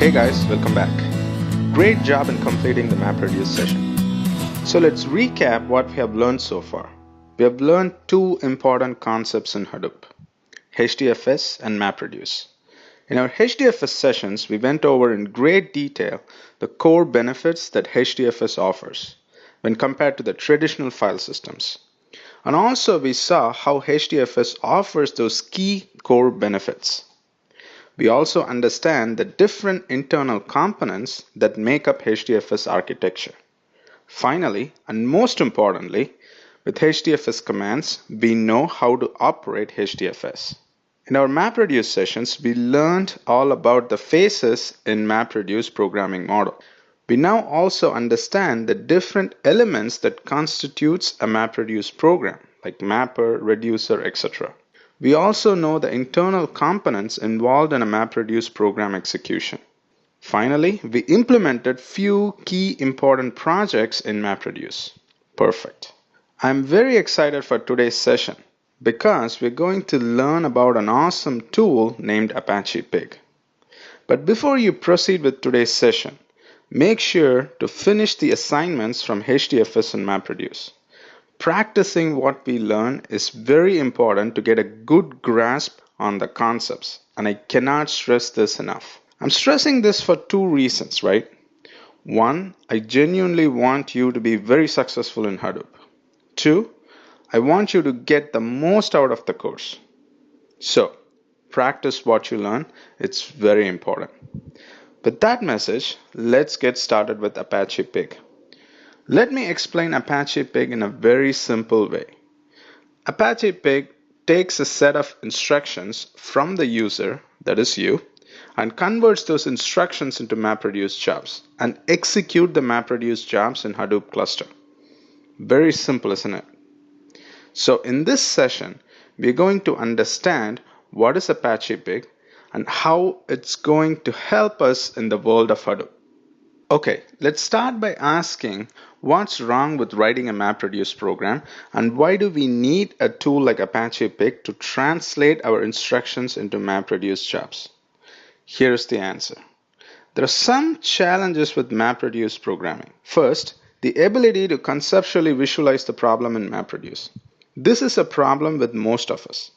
Hey guys, welcome back. Great job in completing the MapReduce session. So let's recap what we have learned so far. We have learned two important concepts in Hadoop, HDFS and MapReduce. In our HDFS sessions, we went over in great detail the core benefits that HDFS offers when compared to the traditional file systems. And also we saw how HDFS offers those key core benefits. We also understand the different internal components that make up HDFS architecture. Finally, and most importantly, with HDFS commands, we know how to operate HDFS. In our MapReduce sessions, we learned all about the phases in MapReduce programming model. We now also understand the different elements that constitutes a MapReduce program, like mapper, reducer, etc. We also know the internal components involved in a MapReduce program execution. Finally, we implemented few key important projects in MapReduce. Perfect. I'm very excited for today's session because we're going to learn about an awesome tool named Apache Pig. But before you proceed with today's session, make sure to finish the assignments from HDFS and MapReduce. Practicing what we learn is very important to get a good grasp on the concepts, and I cannot stress this enough. I'm stressing this for two reasons, right? One, I genuinely want you to be very successful in Hadoop. Two, I want you to get the most out of the course. So, practice what you learn. It's very important. With that message, let's get started with Apache Pig. Let me explain Apache Pig in a very simple way. Apache Pig takes a set of instructions from the user, that is you, and converts those instructions into MapReduce jobs and execute the MapReduce jobs in Hadoop cluster. Very simple, isn't it? So in this session, we're going to understand what is Apache Pig and how it's going to help us in the world of Hadoop. Okay, let's start by asking what's wrong with writing a MapReduce program and why do we need a tool like Apache Pig to translate our instructions into MapReduce jobs? Here's the answer. There are some challenges with MapReduce programming. First, the ability to conceptually visualize the problem in MapReduce. This is a problem with most of us.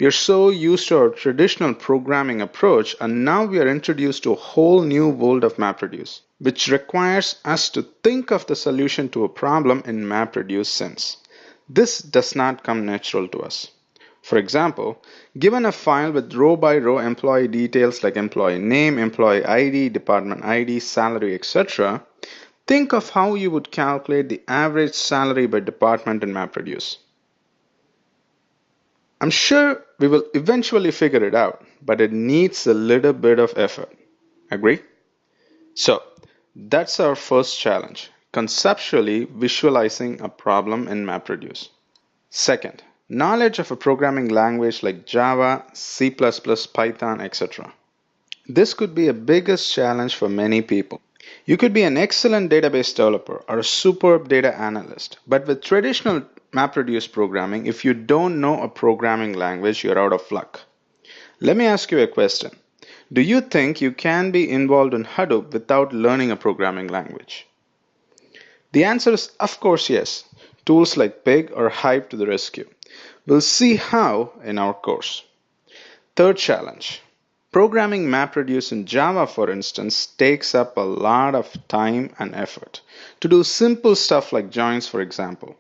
We are so used to our traditional programming approach, and now we are introduced to a whole new world of MapReduce, which requires us to think of the solution to a problem in MapReduce sense. This does not come natural to us. For example, given a file with row-by-row employee details like employee name, employee ID, department ID, salary, etc., think of how you would calculate the average salary by department in MapReduce. I'm sure we will eventually figure it out, but it needs a little bit of effort. Agree? So, that's our first challenge, conceptually visualizing a problem in MapReduce. Second, knowledge of a programming language like Java, C++, Python, etc. This could be a biggest challenge for many people. You could be an excellent database developer or a superb data analyst, but with traditional MapReduce programming, if you don't know a programming language, you're out of luck. Let me ask you a question. Do you think you can be involved in Hadoop without learning a programming language? The answer is of course yes. Tools like Pig are hyped to the rescue. We'll see how in our course. Third challenge. Programming MapReduce in Java, for instance, takes up a lot of time and effort to do simple stuff like joins, for example.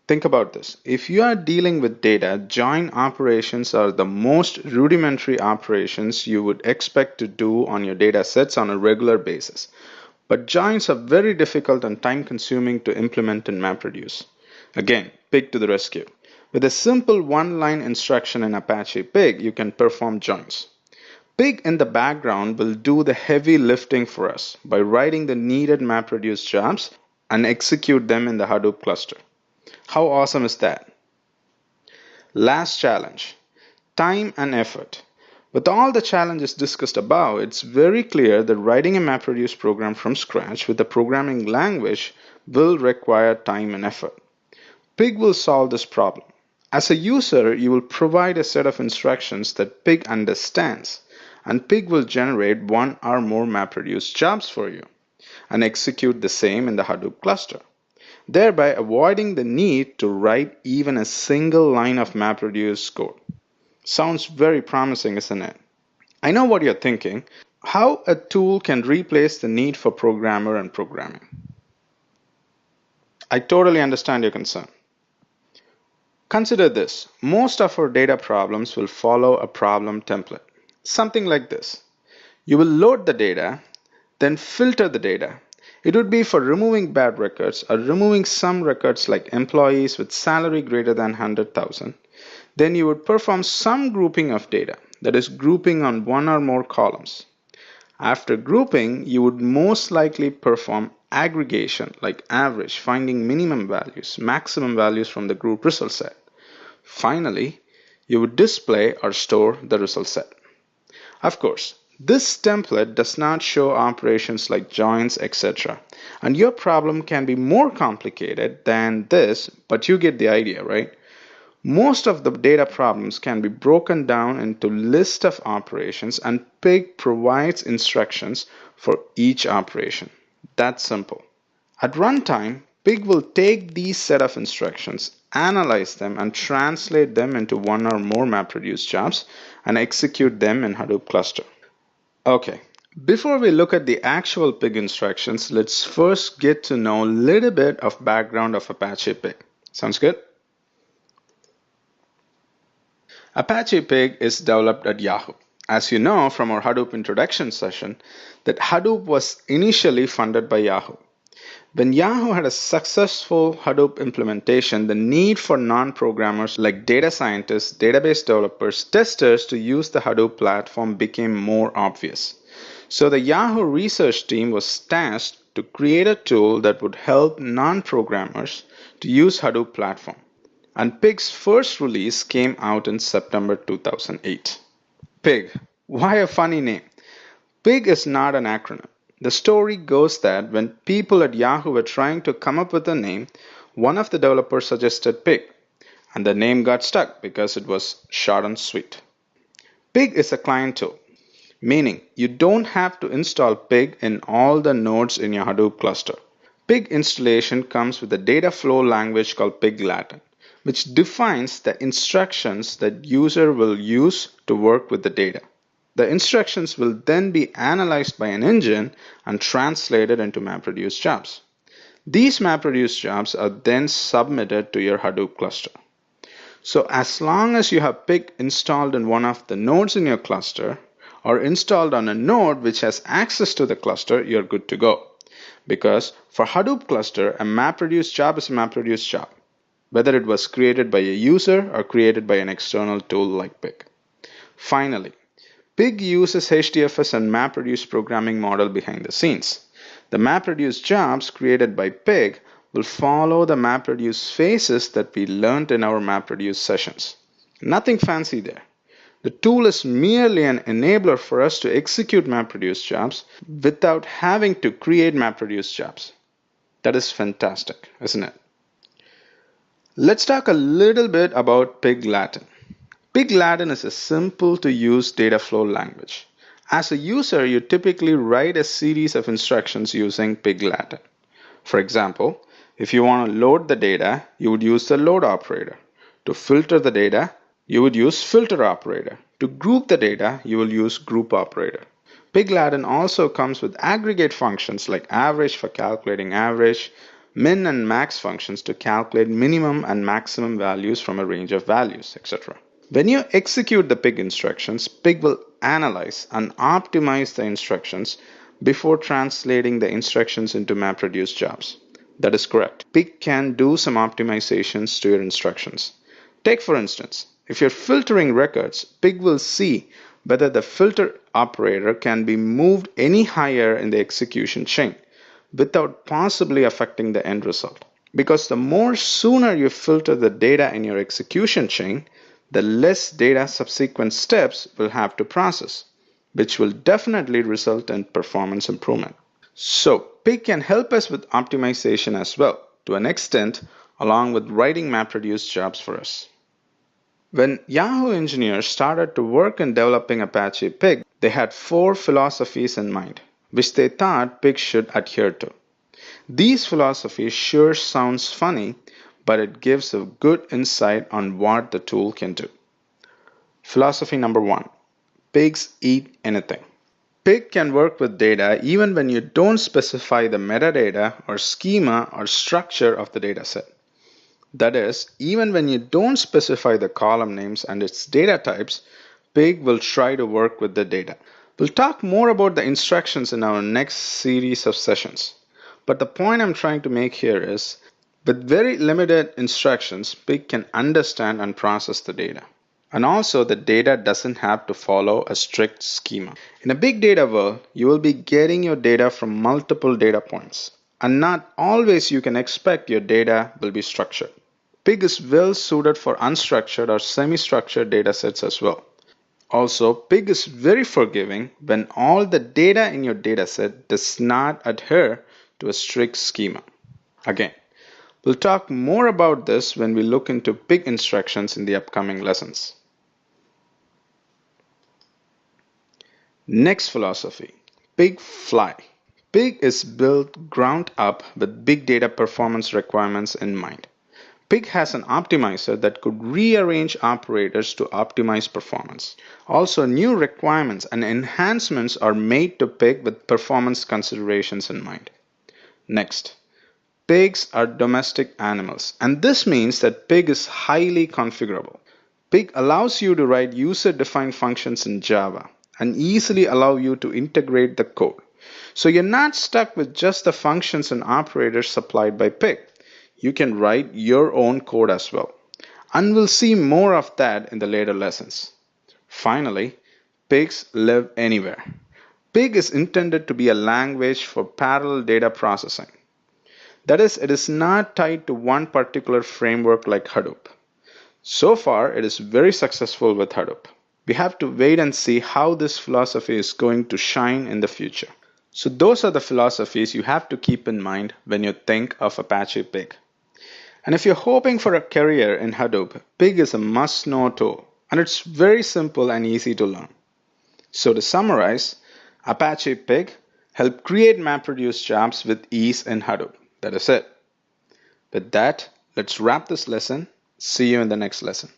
Think about this. If you are dealing with data, join operations are the most rudimentary operations you would expect to do on your data sets on a regular basis. But joins are very difficult and time-consuming to implement in MapReduce. Again, Pig to the rescue. With a simple one-line instruction in Apache Pig, you can perform joins. Pig in the background will do the heavy lifting for us by writing the needed MapReduce jobs and execute them in the Hadoop cluster. How awesome is that? Last challenge, time and effort. With all the challenges discussed above, it's very clear that writing a MapReduce program from scratch with a programming language will require time and effort. Pig will solve this problem. As a user, you will provide a set of instructions that Pig understands, and Pig will generate one or more MapReduce jobs for you and execute the same in the Hadoop cluster, thereby avoiding the need to write even a single line of MapReduce code. Sounds very promising, isn't it? I know what you're thinking, how a tool can replace the need for programmer and programming. I totally understand your concern. Consider this. Most of our data problems will follow a problem template. Something like this. You will load the data, then filter the data. It would be for removing bad records or removing some records like employees with salary greater than 100,000. Then you would perform some grouping of data, that is grouping on one or more columns. After grouping, you would most likely perform aggregation like average, finding minimum values, maximum values from the group result set. Finally, you would display or store the result set. Of course, this template does not show operations like joins, etc. And your problem can be more complicated than this, but you get the idea, right? Most of the data problems can be broken down into list of operations, and Pig provides instructions for each operation. That's simple. At runtime, Pig will take these set of instructions, analyze them, and translate them into one or more MapReduce jobs and execute them in Hadoop cluster. Okay, before we look at the actual Pig instructions, let's first get to know a little bit of background of Apache Pig. Sounds good? Apache Pig is developed at Yahoo. As you know from our Hadoop introduction session, that Hadoop was initially funded by Yahoo. When Yahoo had a successful Hadoop implementation, the need for non-programmers like data scientists, database developers, testers to use the Hadoop platform became more obvious. So the Yahoo research team was tasked to create a tool that would help non-programmers to use Hadoop platform. And Pig's first release came out in September 2008. Pig. Why a funny name? Pig is not an acronym. The story goes that when people at Yahoo were trying to come up with a name, one of the developers suggested Pig, and the name got stuck because it was short and sweet. Pig is a client tool, meaning you don't have to install Pig in all the nodes in your Hadoop cluster. Pig installation comes with a data flow language called Pig Latin, which defines the instructions that user will use to work with the data. The instructions will then be analyzed by an engine and translated into MapReduce jobs. These MapReduce jobs are then submitted to your Hadoop cluster. So as long as you have Pig installed in one of the nodes in your cluster or installed on a node which has access to the cluster, you're good to go. Because for Hadoop cluster, a MapReduce job is a MapReduce job, whether it was created by a user or created by an external tool like Pig. Finally, Pig uses HDFS and MapReduce programming model behind the scenes. The MapReduce jobs created by Pig will follow the MapReduce phases that we learned in our MapReduce sessions. Nothing fancy there. The tool is merely an enabler for us to execute MapReduce jobs without having to create MapReduce jobs. That is fantastic, isn't it? Let's talk a little bit about Pig Latin. Pig Latin is a simple to use data flow language. As a user, you typically write a series of instructions using Pig Latin. For example, if you want to load the data, you would use the load operator. To filter the data, you would use filter operator. To group the data, you will use group operator. Pig Latin also comes with aggregate functions like average for calculating average, min and max functions to calculate minimum and maximum values from a range of values, etc. When you execute the Pig instructions, Pig will analyze and optimize the instructions before translating the instructions into MapReduce jobs. That is correct. Pig can do some optimizations to your instructions. Take for instance, if you're filtering records, Pig will see whether the filter operator can be moved any higher in the execution chain without possibly affecting the end result. Because the more sooner you filter the data in your execution chain, the less data subsequent steps will have to process, which will definitely result in performance improvement. So Pig can help us with optimization as well, to an extent, along with writing MapReduce jobs for us. When Yahoo engineers started to work in developing Apache Pig, They had 4 philosophies in mind, which they thought pigs should adhere to. These philosophies sure sounds funny, but it gives a good insight on what the tool can do. Philosophy number 1. Pigs eat anything. Pig can work with data even when you don't specify the metadata or schema or structure of the dataset. That is, even when you don't specify the column names and its data types, Pig will try to work with the data. We'll talk more about the instructions in our next series of sessions. But the point I'm trying to make here is, with very limited instructions, Pig can understand and process the data. And also, the data doesn't have to follow a strict schema. In a big data world, you will be getting your data from multiple data points. And not always you can expect your data will be structured. Pig is well suited for unstructured or semi-structured data sets as well. Also, Pig is very forgiving when all the data in your dataset does not adhere to a strict schema. Again, we'll talk more about this when we look into Pig instructions in the upcoming lessons. Next philosophy, Pig Fly. Pig is built ground up with big data performance requirements in mind. Pig has an optimizer that could rearrange operators to optimize performance. Also, new requirements and enhancements are made to Pig with performance considerations in mind. Next, pigs are domestic animals, and this means that Pig is highly configurable. Pig allows you to write user-defined functions in Java and easily allow you to integrate the code. So you're not stuck with just the functions and operators supplied by Pig. You can write your own code as well. And we'll see more of that in the later lessons. Finally, pigs live anywhere. Pig is intended to be a language for parallel data processing. That is, it is not tied to one particular framework like Hadoop. So far, it is very successful with Hadoop. We have to wait and see how this philosophy is going to shine in the future. So those are the philosophies you have to keep in mind when you think of Apache Pig. And if you're hoping for a career in Hadoop, Pig is a must-know tool, and it's very simple and easy to learn. So to summarize, Apache Pig helps create MapReduce jobs with ease in Hadoop. That is it. With that, let's wrap this lesson. See you in the next lesson.